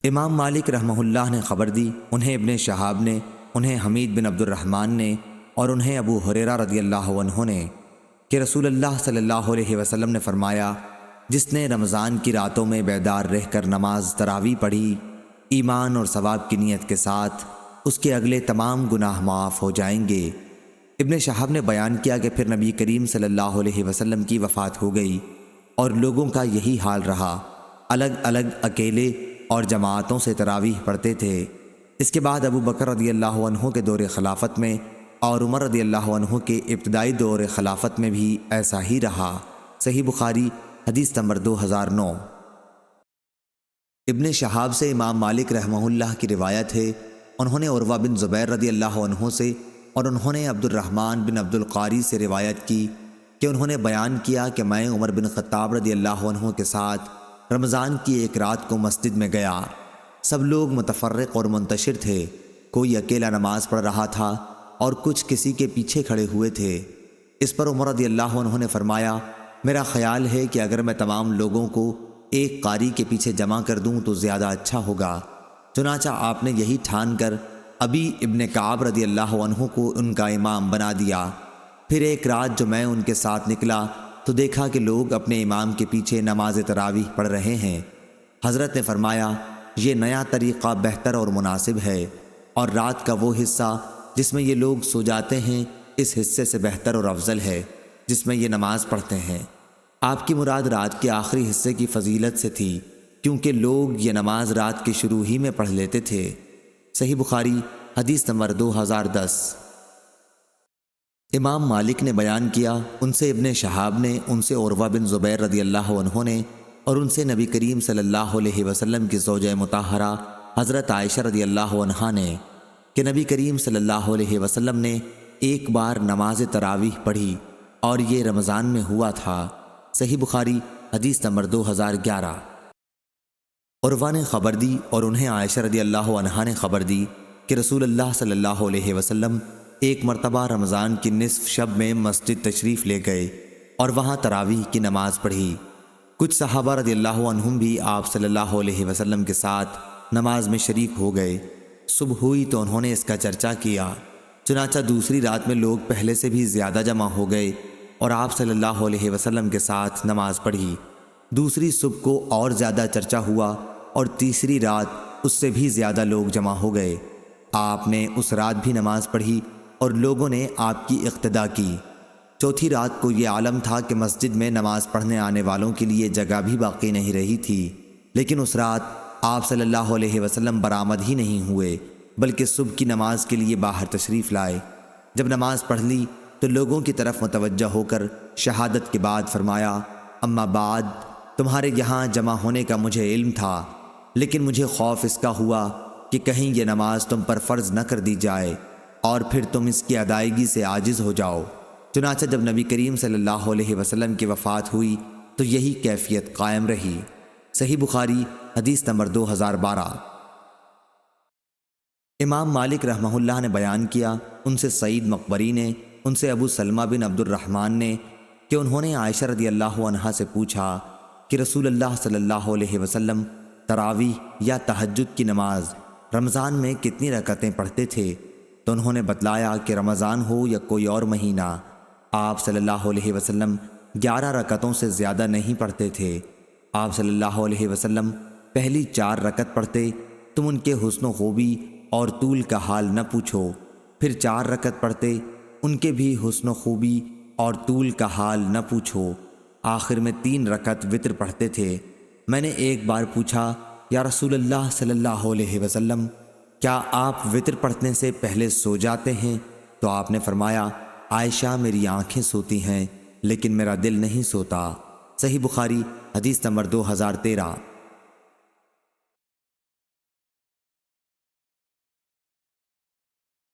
امام مالک رحمہ اللہ نے خبر دی، انہیں ابن شہاب نے، انہیں حمید بن عبد الرحمن نے، اور انہیں ابو ہریرہ رضی اللہ عنہ نے کہ رسول اللہ صلی اللہ علیہ وسلم نے فرمایا، جس نے رمضان کی راتوں میں بیدار رہ کر نماز تراویح پڑھی ایمان اور ثواب کی نیت کے ساتھ، اس کے اگلے تمام گناہ معاف ہو جائیں گے۔ ابن شہاب نے بیان کیا کہ پھر نبی کریم صلی اللہ علیہ وسلم کی وفات ہو گئی اور لوگوں کا یہی حال رہا، الگ الگ اکیلے اور جماعتوں سے تراویح پڑھتے تھے۔ اس کے بعد ابو بکر رضی اللہ عنہ کے دور خلافت میں اور عمر رضی اللہ عنہ کے ابتدائی دور خلافت میں بھی ایسا ہی رہا۔ صحیح بخاری حدیث نمبر 2009۔ ابن شہاب سے امام مالک رحمہ اللہ کی روایت ہے، انہوں نے عروہ بن زبیر رضی اللہ عنہ سے اور انہوں نے عبد الرحمن بن عبد القاری سے روایت کی کہ انہوں نے بیان کیا کہ میں عمر بن خطاب رضی اللہ عنہ کے ساتھ رمضان کی ایک رات کو مسجد میں گیا۔ سب لوگ متفرق اور منتشر تھے، کوئی اکیلا نماز پڑھ رہا تھا اور کچھ کسی کے پیچھے کھڑے ہوئے تھے۔ اس پر عمر رضی اللہ عنہ نے فرمایا، میرا خیال ہے کہ اگر میں تمام لوگوں کو ایک قاری کے پیچھے جمع کر دوں تو زیادہ اچھا ہوگا۔ چنانچہ آپ نے یہی ٹھان کر ابی ابن کعب رضی اللہ عنہ کو ان کا امام بنا دیا۔ پھر ایک رات جو میں ان کے ساتھ نکلا تو دیکھا کہ لوگ اپنے امام کے پیچھے نماز تراویح پڑھ رہے ہیں۔ حضرت نے فرمایا، یہ نیا طریقہ بہتر اور مناسب ہے، اور رات کا وہ حصہ جس میں یہ لوگ سو جاتے ہیں اس حصے سے بہتر اور افضل ہے جس میں یہ نماز پڑھتے ہیں۔ آپ کی مراد رات کے آخری حصے کی فضیلت سے تھی، کیونکہ لوگ یہ نماز رات کے شروع ہی میں پڑھ لیتے تھے۔ صحیح بخاری حدیث نمبر 2010۔ امام مالک نے بیان کیا، ان سے ابن شہاب نے، ان سے عروہ بن زبیر رضی اللہ عنہ نے، اور ان سے نبی کریم صلی اللہ علیہ وسلم کی زوجہ مطہرہ حضرت عائشہ رضی اللہ عنہا نے کہ نبی کریم صلی اللہ علیہ وسلم نے ایک بار نماز تراویح پڑھی اور یہ رمضان میں ہوا تھا۔ صحیح بخاری حدیث نمبر 2011۔ عروہ نے خبر دی اور انہیں عائشہ رضی اللہ عنہا نے خبر دی کہ رسول اللہ صلی اللہ علیہ وسلم ایک مرتبہ رمضان کی نصف شب میں مسجد تشریف لے گئے اور وہاں تراویح کی نماز پڑھی۔ کچھ صحابہ رضی اللہ عنہم بھی آپ صلی اللہ علیہ وسلم کے ساتھ نماز میں شریک ہو گئے۔ صبح ہوئی تو انہوں نے اس کا چرچا کیا، چنانچہ دوسری رات میں لوگ پہلے سے بھی زیادہ جمع ہو گئے اور آپ صلی اللہ علیہ وسلم کے ساتھ نماز پڑھی۔ دوسری صبح کو اور زیادہ چرچا ہوا اور تیسری رات اس سے بھی زیادہ لوگ جمع ہو گئے۔ آپ نے اس رات بھی نماز پڑھی اور لوگوں نے آپ کی اقتدا کی۔ چوتھی رات کو یہ عالم تھا کہ مسجد میں نماز پڑھنے آنے والوں کے لیے جگہ بھی باقی نہیں رہی تھی، لیکن اس رات آپ صلی اللہ علیہ وسلم برآمد ہی نہیں ہوئے، بلکہ صبح کی نماز کے لیے باہر تشریف لائے۔ جب نماز پڑھ لی تو لوگوں کی طرف متوجہ ہو کر شہادت کے بعد فرمایا، اما بعد، تمہارے یہاں جمع ہونے کا مجھے علم تھا، لیکن مجھے خوف اس کا ہوا کہ کہیں یہ نماز تم پر فرض نہ کر دی جائے اور پھر تم اس کی ادائیگی سے عاجز ہو جاؤ۔ چنانچہ جب نبی کریم صلی اللہ علیہ وسلم کی وفات ہوئی تو یہی کیفیت قائم رہی۔ صحیح بخاری حدیث نمبر 2012۔ امام مالک رحمہ اللہ نے بیان کیا، ان سے سعید مقبری نے، ان سے ابو سلمہ بن عبد الرحمن نے کہ انہوں نے عائشہ رضی اللہ عنہا سے پوچھا کہ رسول اللہ صلی اللہ علیہ وسلم تراویح یا تہجد کی نماز رمضان میں کتنی رکعتیں پڑھتے تھے؟ تو انہوں نے بتلایا کہ رمضان ہو یا کوئی اور مہینہ، آپ صلی اللہ علیہ وسلم 11 رکعتوں سے زیادہ نہیں پڑھتے تھے۔ آپ صلی اللہ علیہ وسلم پہلی 4 رکعت پڑھتے، تم ان کے حسن و خوبی اور طول کا حال نہ پوچھو، پھر 4 رکعت پڑھتے، ان کے بھی حسن و خوبی اور طول کا حال نہ پوچھو، آخر میں 3 رکعت وتر پڑھتے تھے۔ میں نے ایک بار پوچھا، یا رسول اللہ صلی اللہ علیہ وسلم، کیا آپ وتر پڑھنے سے پہلے سو جاتے ہیں؟ تو آپ نے فرمایا، عائشہ میری آنکھیں سوتی ہیں لیکن میرا دل نہیں سوتا۔ صحیح بخاری حدیث نمبر 2013۔